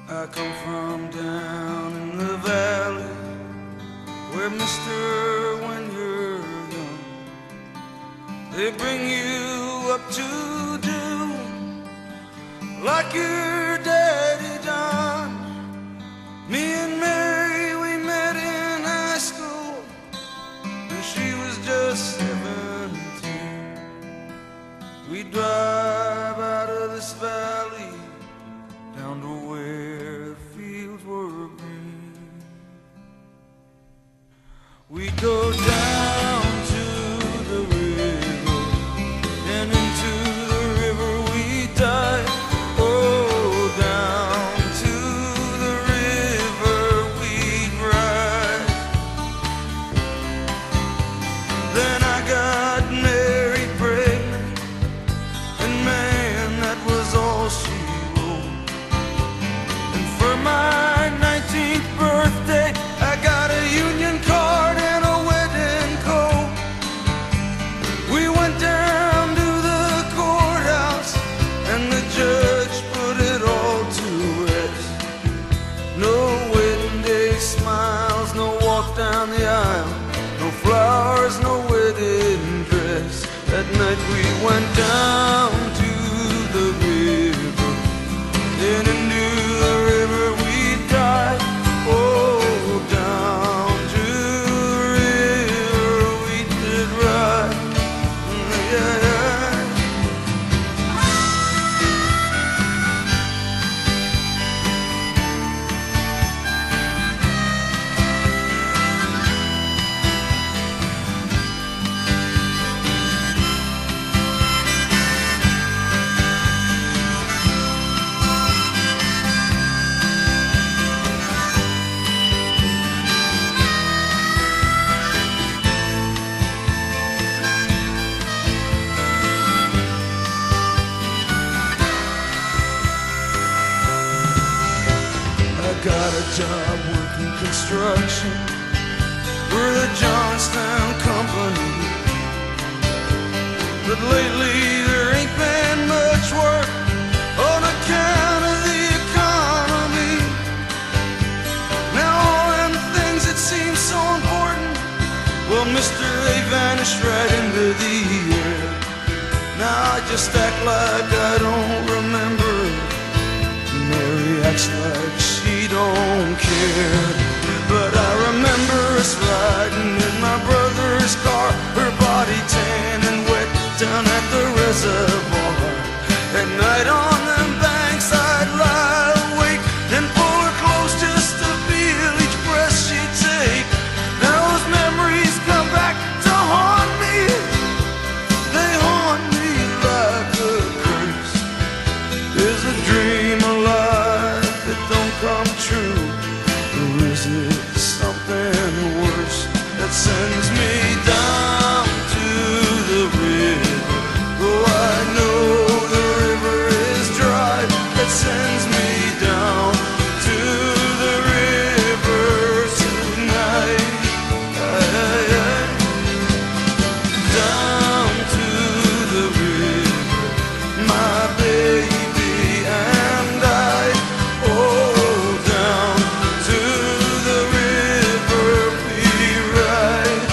I come from down in the valley, where mister, when you're young, they bring you up to do like your daddy done. Me and Mary, we met in high school when she was just 17. We drive out of this valley down to where fields were green. We go down to the river, and into the river we dive. Oh, down to the river we ride. Then I got Mary pregnant, and man, that was all she wrote. And for my 19th birthday, I got a union card and a wedding coat. We went down to the courthouse, and the judge put it all to rest. No wedding day smiles, no walk down the aisle, no flowers, no wedding dress. That night we went down to the river, then into the river we dive. Oh, down to the river we did ride. Yeah, yeah. I got a job working construction for the Johnstown Company, but lately there ain't been much work on account of the economy. Now all them things that seem so important, well, mister, they vanished right into the air. Now I just act like I don't remember it. Mary acts like she don't care. But I remember us riding in my brother's car, her body tan and wet down at the reservoir. At night on them banks I'd lie awake and pull her close just to feel each breath she'd take. Now those memories come back to haunt me. They haunt me like a curse. Is a dream alive that don't come true, or is it something worse that sends me down to the river? Oh, I know the river is dry, that sends me down to the river tonight. Down to the river, my baby and I. Oh, down to the river we ride.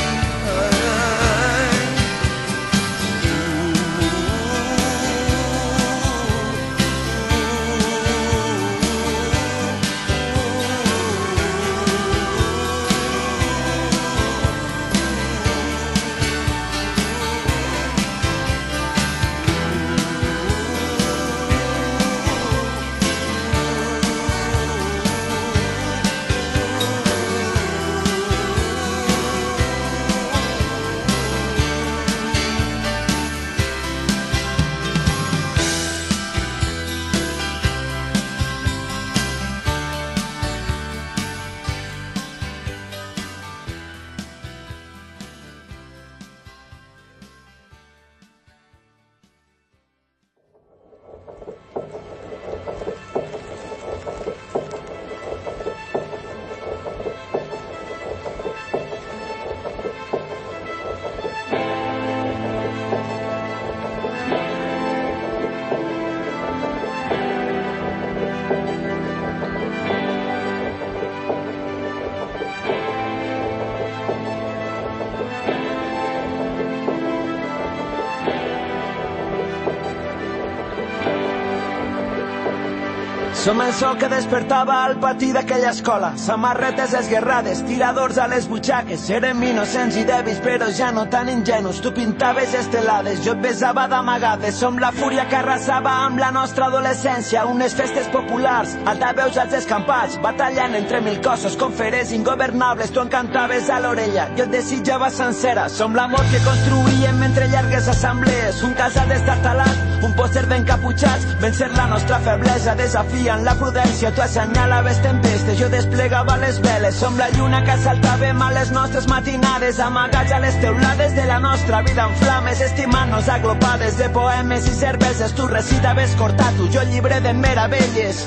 Som el sol que despertava al patí d'aquella escola. Samarretes esguerrades, tiradors a les butxaques. Érem innocents i dèbils, però ja no tan ingenus. Tu pintaves estelades, jo et besava d'amagades. Som la fúria que arrasava amb la nostra adolescència. Unes festes populars, altaveus als escampats, batallant entre mil cossos, com feres ingovernables. Tu em cantaves a l'orella, jo et desitjava sencera. Som l'amor que construïem entre llargues assemblees. Un casal destartalat, un pòster d'encaputxats. Vencer la nostra feblesa, desafiant la prudència. Tu assenyalaves tempestes, jo desplegava les veles. Som la lluna que assaltàvem a les nostres matinades, amagats a les teulades de la nostra vida en flames, estimant-nos aglopades de poemes i cerveses. Tu recitaves cortato, jo llibre de meravelles.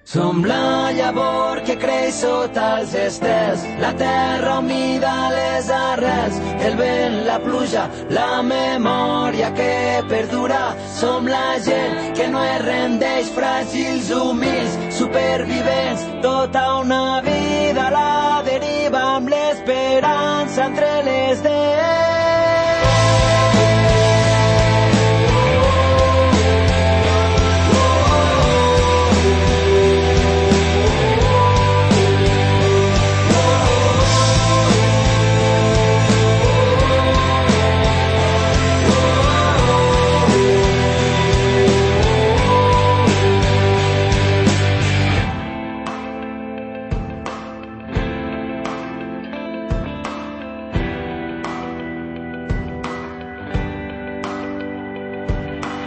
Som la llavor que creix sota els estels, la terra humida a les arrels, el vent, la pluja, la memòria que perdura. Som la gent que no es rendeix, fràgils, humils, supervivents, tota una vida a la deriva amb l'esperança entre les dents.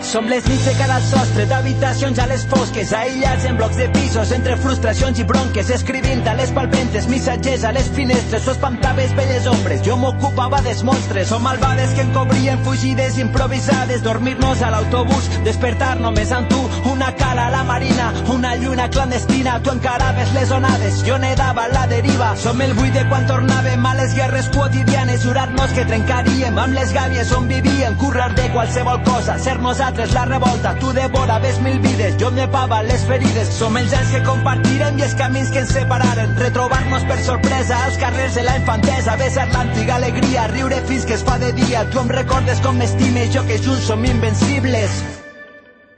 Som les nits de cada sostre, d'habitacions a les fosques, aïllats en blocs de pisos, entre frustracions i bronques, escrivint a les palpentes, missatgers a les finestres. Tu espantaves belles ombres, jo m'ocupava dels monstres. Som albades que encobrien fugides improvisades, dormir-nos a l'autobús, despertar només amb tu, una cala a la marina, una lluna clandestina. Tu encaraves les onades, jo nedava a la deriva. Som el buit de quan tornàvem a les guerres quotidianes, jurar-nos que trencaríem amb les gàbies on vivíem, currar de qualsevol cosa, ser nosaltres la revolta. Tu devoraves mil vides, jo em llepava les ferides. Som els anys que compartirem i els camins que ens separaren, retrobar-nos per sorpresa als carrers de la infantesa, besar l'antiga alegria, riure fins que es fa de dia. Tu em recordes com m'estimes, jo que junts som invencibles.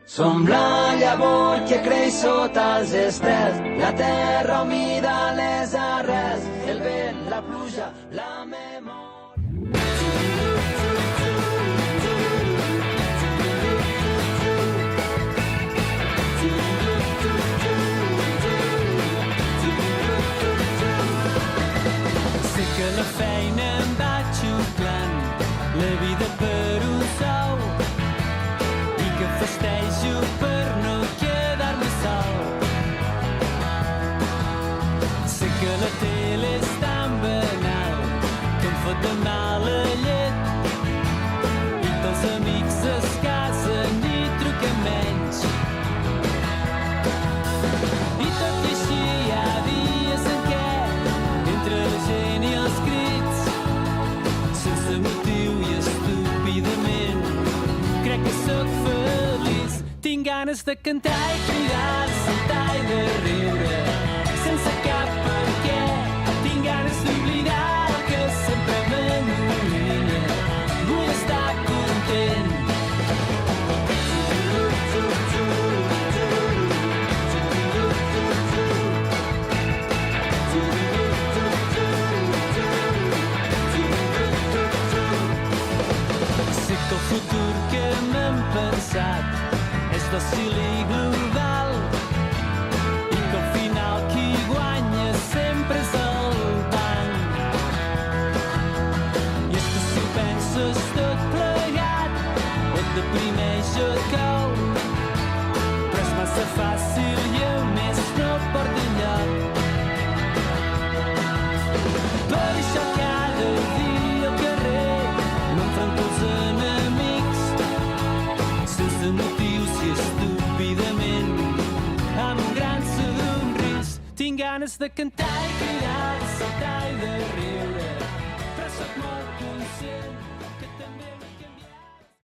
Som la llavor que creix sota els estels, la terra humida a les arrels, el vent, la pluja, la memòria. Que la feina em va xuclant, la vida per un sou, i que festejo per no quedar-me sol. Sé que la tele és tan banal que em fot de mala llet, i que els amics es casen i truquen menys. I tot i així hi ha dies en què entre la gent i els crits, sense motiu i estúpidament, crec que sóc feliç. Tinc ganes de cantar i cridar, de saltar i de riure, sense cap per què. Tinc ganes d'oblidar el que sempre m'allunya. Vull estar content. Sé que el futur que m'hem pensat és dòcil i global, i que al final qui guanya sempre és el banc. I és que si penses tot plegat o et deprimeix o et cau, però és massa fàcil i a més no porta enlloc. Per això cada dia al carrer m'enfronto als enemics, sense motius i estúpidament, amb un gran somrís. Tinc ganes de cantar i cridar,